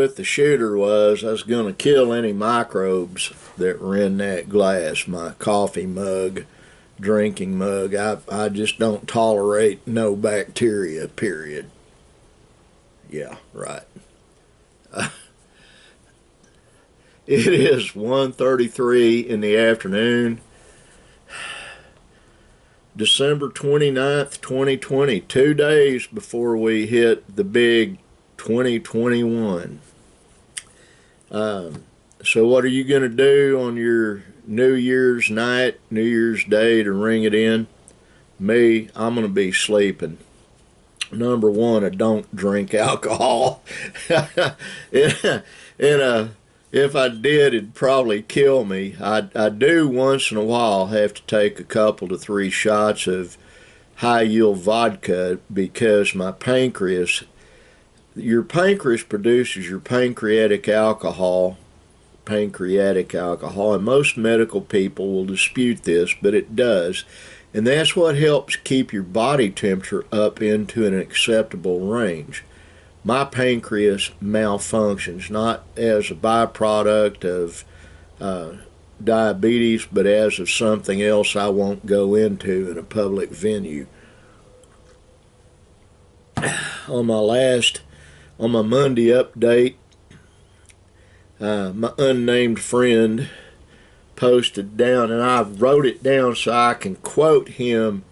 with the shooter was I was going to kill any microbes that were in that glass, my coffee mug, drinking mug. I just don't tolerate no bacteria, period. Yeah, right. It is 1:33 in the afternoon, December 29th, 2020, 2 days before we hit the big 2021. So what are you going to do on your New Year's night, New Year's Day to ring it in? Me, I'm going to be sleeping. Number one, I don't drink alcohol. and if I did, it'd probably kill me. I do once in a while have to take a couple to 3 shots of high yield vodka because my pancreas, your pancreas produces your pancreatic alcohol, and most medical people will dispute this, but it does. And that's what helps keep your body temperature up into an acceptable range. My pancreas malfunctions, not as a byproduct of diabetes, but as of something else I won't go into in a public venue. On my Monday update, my unnamed friend posted down, and I wrote it down so I can quote him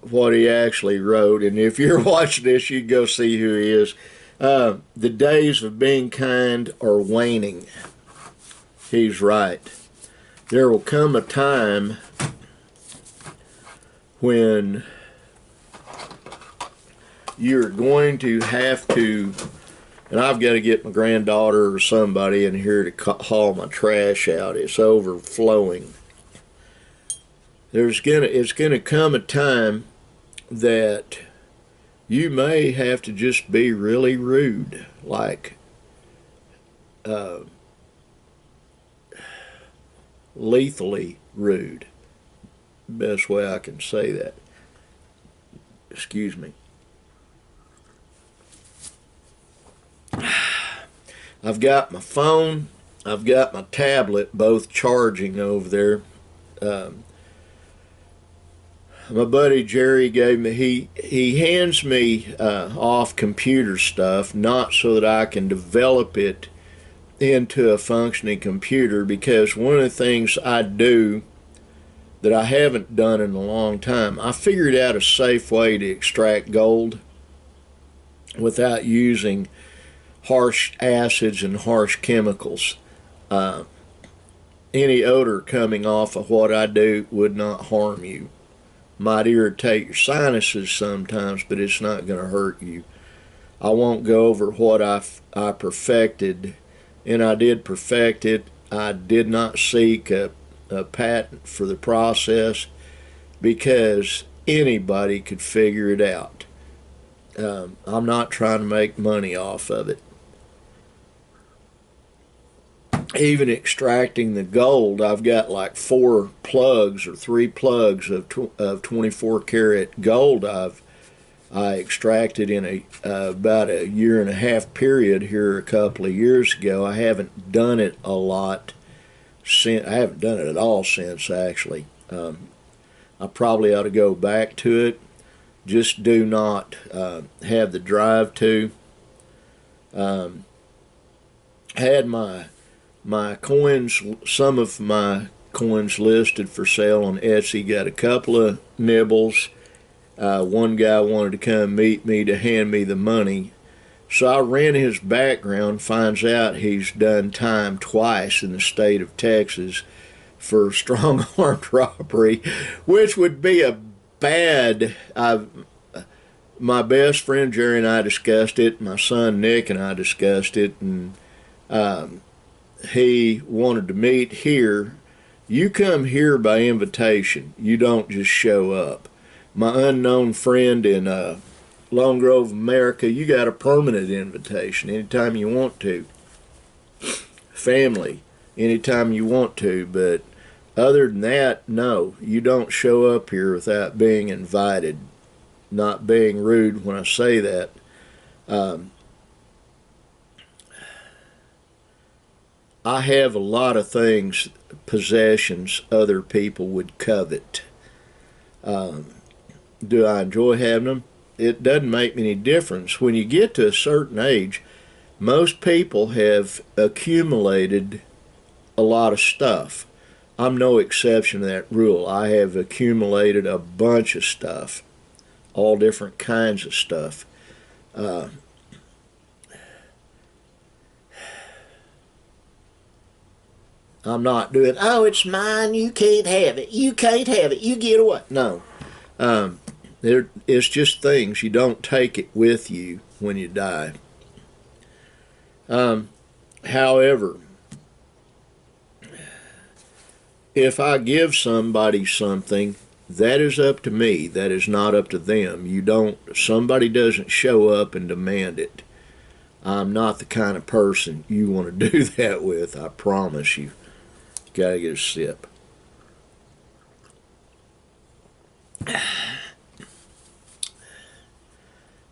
what he actually wrote. And if you're watching this, you can go see who he is. The days of being kind are waning. He's right. There will come a time when you're going to have to, and I've got to get my granddaughter or somebody in here to haul my trash out. It's overflowing. It's gonna come a time that you may have to just be really rude, like lethally rude. Best way I can say that. Excuse me. I've got my phone, I've got my tablet, both charging over there. My buddy Jerry gave me, he hands me off computer stuff, not so that I can develop it into a functioning computer, because one of the things I do that I haven't done in a long time, I figured out a safe way to extract gold without using harsh acids and harsh chemicals. Any odor coming off of what I do would not harm you. Might irritate your sinuses sometimes, but it's not going to hurt you. I won't go over what I perfected, and I did perfect it. I did not seek a patent for the process because anybody could figure it out. I'm not trying to make money off of it. Even extracting the gold, I've got like 4 plugs or 3 plugs of 24 karat gold I extracted in about a 1.5 year period here a couple of years ago. I haven't done it a lot since. I haven't done it at all since, actually. I probably ought to go back to it. Just do not have the drive to. Had my coins, some of my coins listed for sale on Etsy. Got a couple of nibbles. One guy wanted to come meet me to hand me the money. So I ran his background, finds out he's done time twice in the state of Texas for strong-armed robbery, which would be a bad... my best friend Jerry and I discussed it. My son Nick and I discussed it, and he wanted to meet here. You come here by invitation. You don't just show up. My unknown friend in Lone Grove, America, you got a permanent invitation anytime you want to. Family, anytime you want to. But other than that, no. You don't show up here without being invited. Not being rude when I say that. I have a lot of things, possessions other people would covet. Do I enjoy having them? It doesn't make any difference. When you get to a certain age, most people have accumulated a lot of stuff. I'm no exception to that rule. I have accumulated a bunch of stuff, all different kinds of stuff. Uh, I'm not doing, oh, it's mine, you can't have it, you can't have it, you get away. No. Um, it's just things. You don't take it with you when you die. However, if I give somebody something, that is up to me. That is not up to them. Somebody doesn't show up and demand it. I'm not the kind of person you want to do that with, I promise you. Gotta get a sip.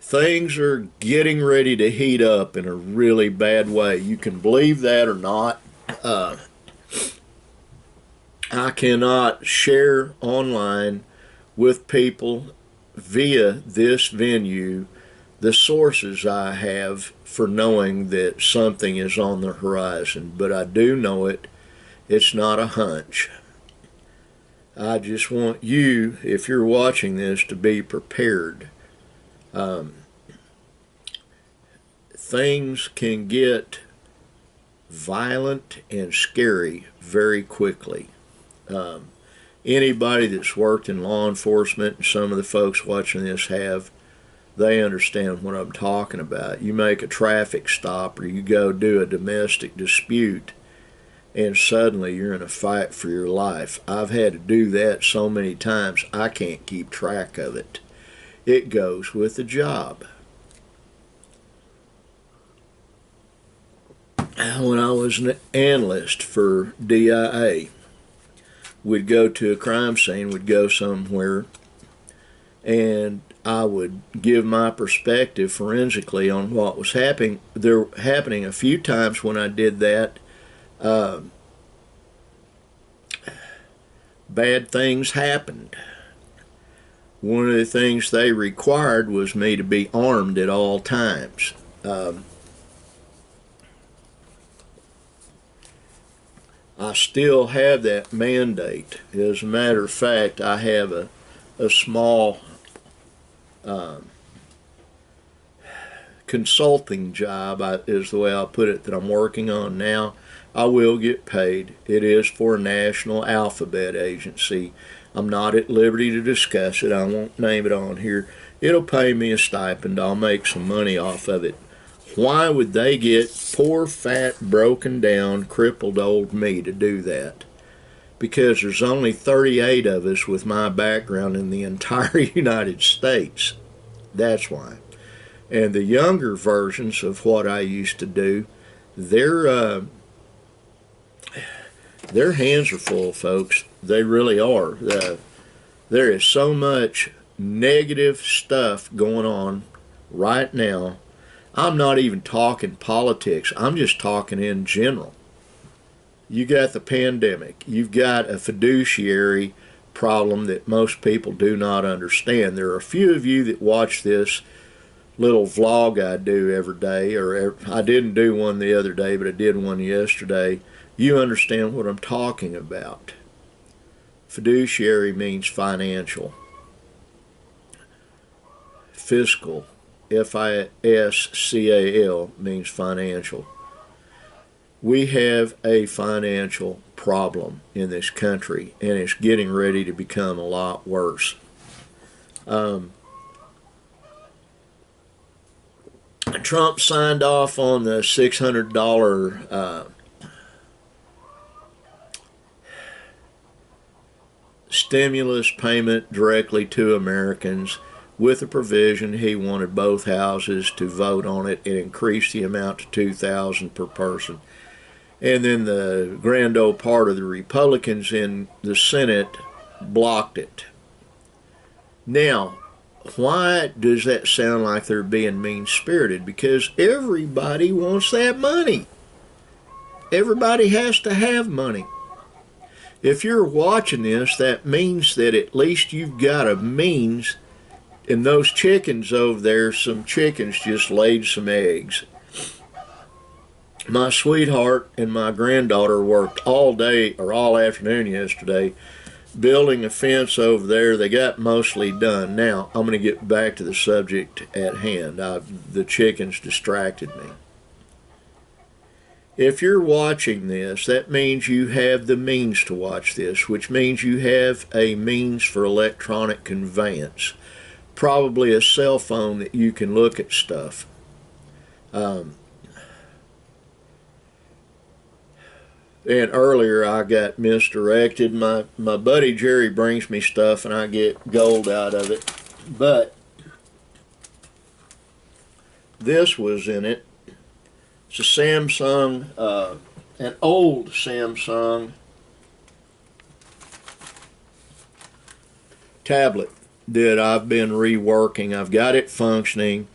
Things are getting ready to heat up in a really bad way. You can believe that or not. I cannot share online with people via this venue the sources I have for knowing that something is on the horizon, but I do know it. It's not a hunch. I just want you, if you're watching this, to be prepared. Things can get violent and scary very quickly. Anybody that's worked in law enforcement, and some of the folks watching this have, they understand what I'm talking about. You make a traffic stop or you go do a domestic dispute, and suddenly you're in a fight for your life. I've had to do that so many times I can't keep track of it. It goes with the job. When I was an analyst for DIA, we'd go to a crime scene, we'd go somewhere, and I would give my perspective forensically on what was happening. Happening a few times when I did that. Bad things happened. One of the things they required was me to be armed at all times. I still have that mandate. As a matter of fact, I have a small consulting job, is the way I'll put it, that I'm working on now. I will get paid. It is for a national alphabet agency. I'm not at liberty to discuss it. I won't name it on here. It'll pay me a stipend. I'll make some money off of it. Why would they get poor, fat, broken down, crippled old me to do that? Because there's only 38 of us with my background in the entire United States. That's why. And the younger versions of what I used to do, their hands are full, folks. They really are. There is so much negative stuff going on right now. I'm not even talking politics. I'm just talking in general. You got the pandemic. You've got a fiduciary problem that most people do not understand. There are a few of you that watch this little vlog I do every day, or I didn't do one the other day, but I did one yesterday. You understand what I'm talking about. Fiduciary means financial. Fiscal, F-I-S-C-A-L, means financial. We have a financial problem in this country, and it's getting ready to become a lot worse. Trump signed off on the $600 stimulus payment directly to Americans, with the provision he wanted both houses to vote on it and increase the amount to $2,000 per person. And then the grand old part of the Republicans in the Senate blocked it. Now, why does that sound like they're being mean-spirited? Because everybody wants that money. Everybody has to have money. If you're watching this, that means that at least you've got a means. And those chickens over there, some chickens just laid some eggs. My sweetheart and my granddaughter worked all day or all afternoon yesterday building a fence over there. They got mostly done. Now, I'm going to get back to the subject at hand. The chickens distracted me. If you're watching this, that means you have the means to watch this, which means you have a means for electronic conveyance. Probably a cell phone that you can look at stuff. And earlier I got misdirected. My buddy Jerry brings me stuff and I get gold out of it. But this was in it. It's a Samsung, an old Samsung tablet that I've been reworking. I've got it functioning.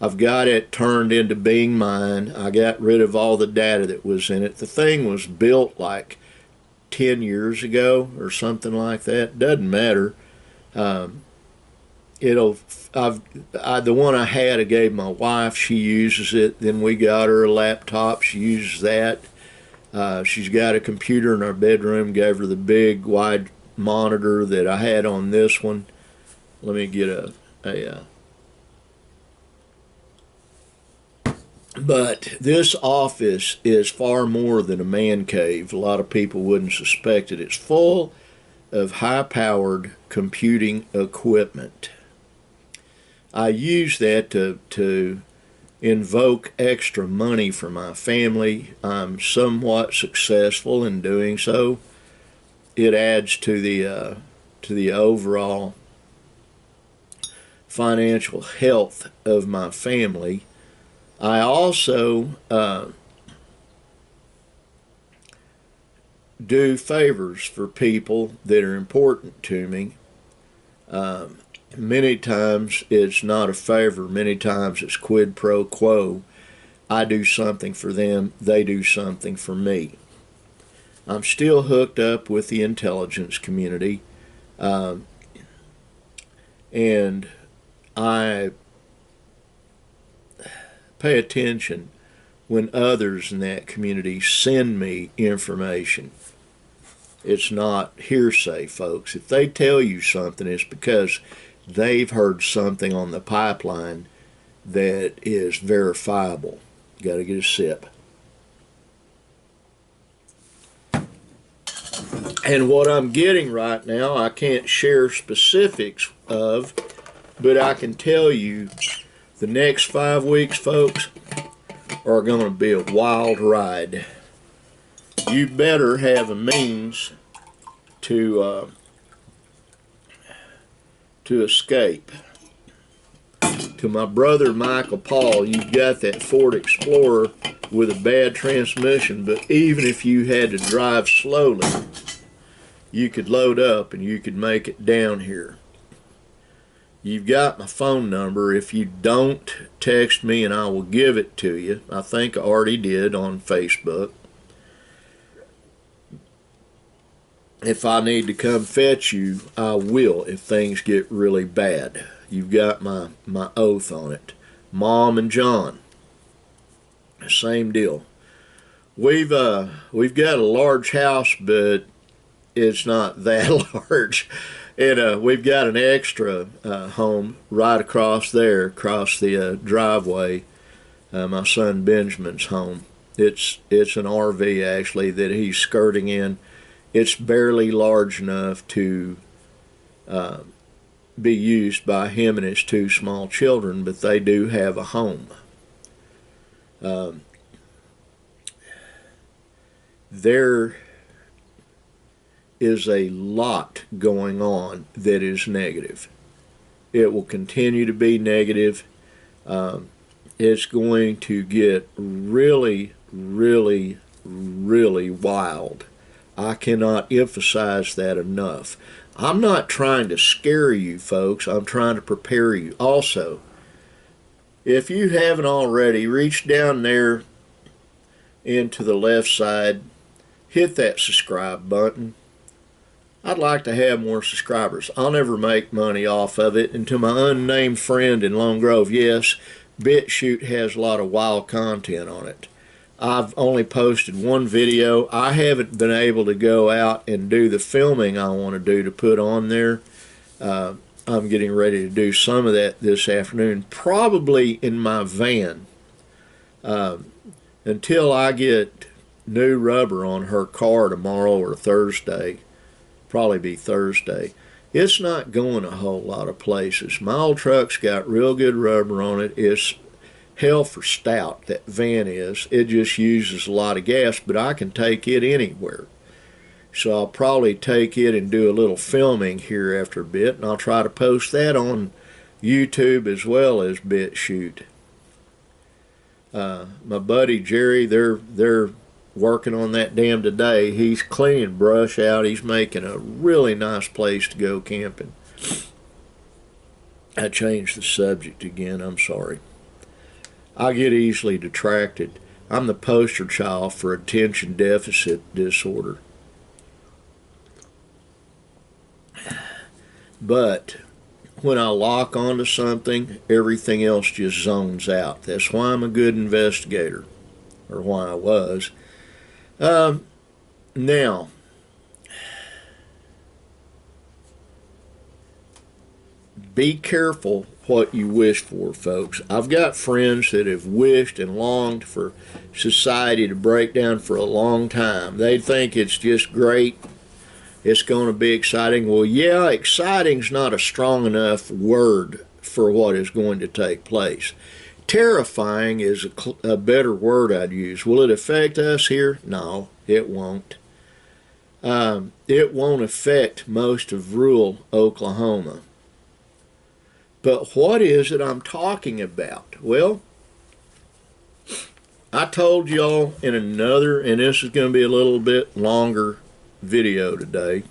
I've got it turned into being mine. I got rid of all the data that was in it. The thing was built like 10 years ago or something like that. Doesn't matter. The one I had, I gave my wife. She uses it. Then we got her a laptop. She uses that. She's got a computer in our bedroom. Gave her the big wide monitor that I had on this one. Let me get But this office is far more than a man cave. A lot of people wouldn't suspect it. It's full of high-powered computing equipment. I use that to invoke extra money for my family. I'm somewhat successful in doing so. It adds to the overall financial health of my family. I also do favors for people that are important to me. Many times it's not a favor. Many times it's quid pro quo. I do something for them. They do something for me. I'm still hooked up with the intelligence community. And I pay attention when others in that community send me information. It's not hearsay, folks. If they tell you something, it's because they've heard something on the pipeline that is verifiable. Got to get a sip. And what I'm getting right now, I can't share specifics of, but I can tell you the next 5 weeks, folks, are going to be a wild ride. You better have a means to escape. To my brother Michael Paul, you've got that Ford Explorer with a bad transmission, but even if you had to drive slowly, you could load up and you could make it down here. You've got my phone number. If you don't, text me and I will give it to you. I think I already did on Facebook. If I need to come fetch you, I will if things get really bad. You've got my oath on it. Mom and John, same deal. We've got a large house, but it's not that large. And we've got an extra home right across there, across the driveway. My son Benjamin's home. It's an RV actually that he's skirting in. It's barely large enough to be used by him and his 2 small children, but they do have a home. There is a lot going on that is negative. It will continue to be negative. It's going to get really, really, really wild. I cannot emphasize that enough. I'm not trying to scare you folks. I'm trying to prepare you. Also, if you haven't already, reach down there into the left side, hit that subscribe button. I'd like to have more subscribers. I'll never make money off of it. And to my unnamed friend in Lone Grove, yes, BitChute has a lot of wild content on it. I've only posted one video. I haven't been able to go out and do the filming I want to do to put on there. I'm getting ready to do some of that this afternoon, probably in my van. Until I get new rubber on her car tomorrow or Thursday, probably be Thursday, it's not going a whole lot of places. My old truck's got real good rubber on it. It's hell for stout, that van is. It just uses a lot of gas, but I can take it anywhere. So I'll probably take it and do a little filming here after a bit, and I'll try to post that on YouTube as well as BitChute. My buddy Jerry, they're working on that dam today. He's cleaning brush out. He's making a really nice place to go camping. I changed the subject again. I'm sorry. I get easily detracted. I'm the poster child for attention deficit disorder. But when I lock onto something, everything else just zones out. That's why I'm a good investigator, or why I was. Now, be careful what you wish for, folks. I've got friends that have wished and longed for society to break down for a long time. They think it's just great. It's going to be exciting. Well, yeah, exciting's not a strong enough word for what is going to take place. Terrifying is a better word I'd use. Will it affect us here? No, it won't. It won't affect most of rural Oklahoma. But what is it I'm talking about? Well, I told y'all in another, and this is going to be a little bit longer video today,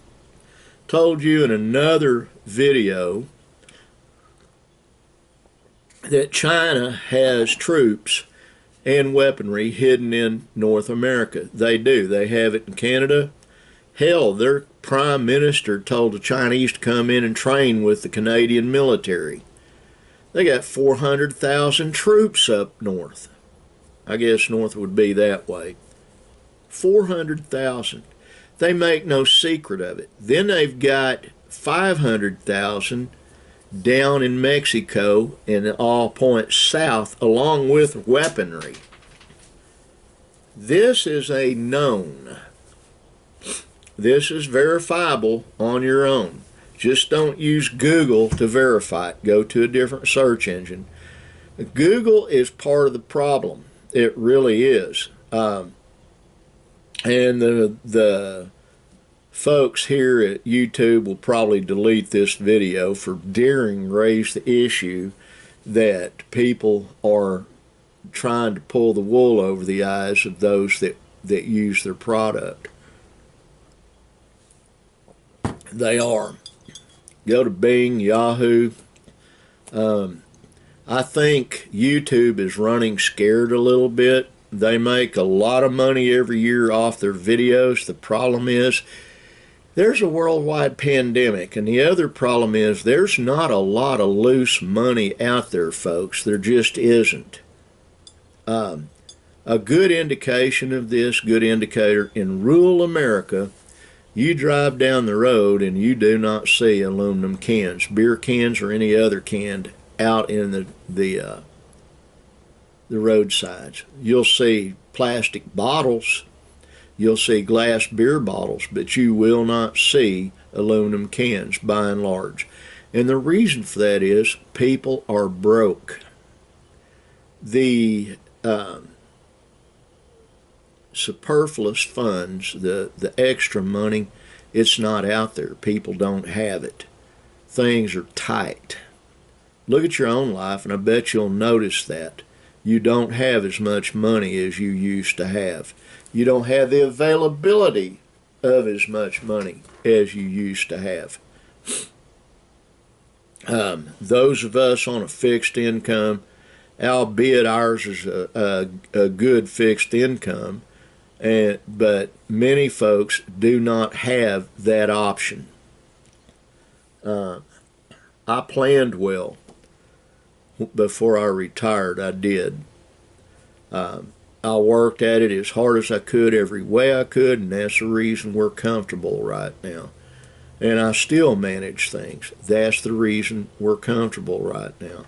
told you in another video that China has troops and weaponry hidden in North America. They do. They have it in Canada. Hell, their prime minister told the Chinese to come in and train with the Canadian military. They got 400,000 troops up north. I guess north would be that way. 400,000. They make no secret of it. Then they've got 500,000 down in Mexico and all points south, along with weaponry. This is a known. This is verifiable on your own. Just don't use Google to verify it. Go to a different search engine. Google is part of the problem. It really is. And the folks here at YouTube will probably delete this video for daring raise the issue that people are trying to pull the wool over the eyes of those that use their product. They are. Go to Bing, Yahoo. I think YouTube is running scared a little bit. They make a lot of money every year off their videos. The problem is there's a worldwide pandemic, and the other problem is there's not a lot of loose money out there, folks. There just isn't. A good indication of this, good indicator, in rural America, you drive down the road and you do not see aluminum cans, beer cans, or any other can out in the roadsides. You'll see plastic bottles, you'll see glass beer bottles, but you will not see aluminum cans by and large. And the reason for that is people are broke. The superfluous funds, the extra money, it's not out there. People don't have it. Things are tight. Look at your own life, and I bet you'll notice that. You don't have as much money as you used to have. You don't have the availability of as much money as you used to have. Those of us on a fixed income, albeit ours is a good fixed income, but many folks do not have that option. I planned well before I retired. I did. I worked at it as hard as I could, every way I could, and that's the reason we're comfortable right now. And I still manage things. That's the reason we're comfortable right now.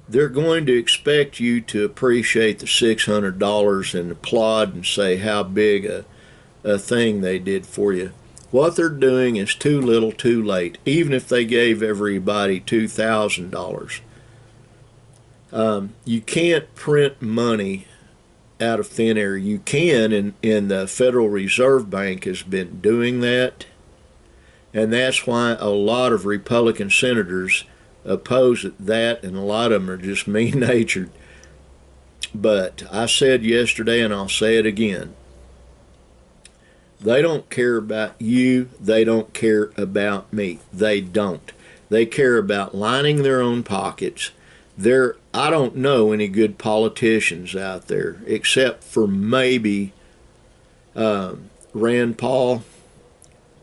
They're going to expect you to appreciate the $600 and applaud and say how big a thing they did for you. What they're doing is too little too late, even if they gave everybody $2,000. You can't print money out of thin air. You can, and the Federal Reserve Bank has been doing that, and that's why a lot of Republican senators oppose that, and a lot of them are just mean-natured. But I said yesterday, and I'll say it again, they don't care about you. They don't care about me. They don't. They care about lining their own pockets. I don't know any good politicians out there, except for maybe Rand Paul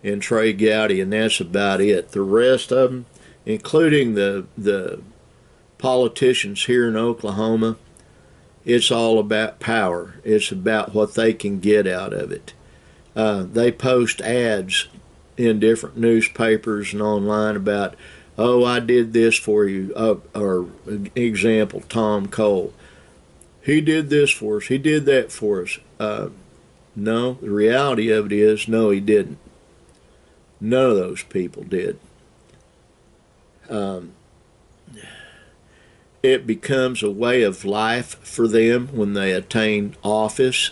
and Trey Gowdy, and that's about it. The rest of them, including the politicians here in Oklahoma, it's all about power. It's about what they can get out of it. They post ads in different newspapers and online about, oh, I did this for you. Or example, Tom Cole. He did this for us. He did that for us. No, the reality of it is, no, he didn't. None of those people did. It becomes a way of life for them when they attain office.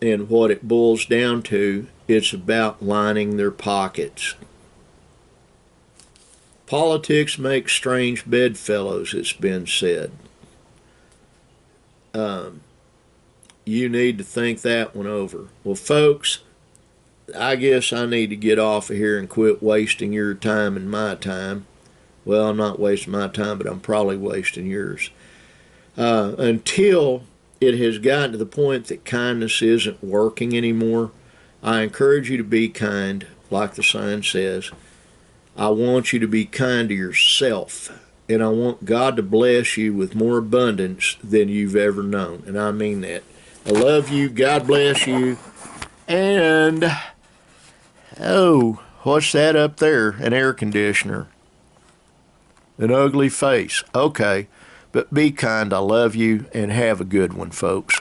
And what it boils down to, it's about lining their pockets. Politics makes strange bedfellows, it's been said. You need to think that one over. Well, folks, I guess I need to get off of here and quit wasting your time and my time. Well, I'm not wasting my time, but I'm probably wasting yours. Until it has gotten to the point that kindness isn't working anymore, I encourage you to be kind, like the sign says. I want you to be kind to yourself, and I want God to bless you with more abundance than you've ever known, and I mean that. I love you. God bless you. And, oh, what's that up there? An air conditioner. An ugly face. Okay, but be kind. I love you, and have a good one, folks.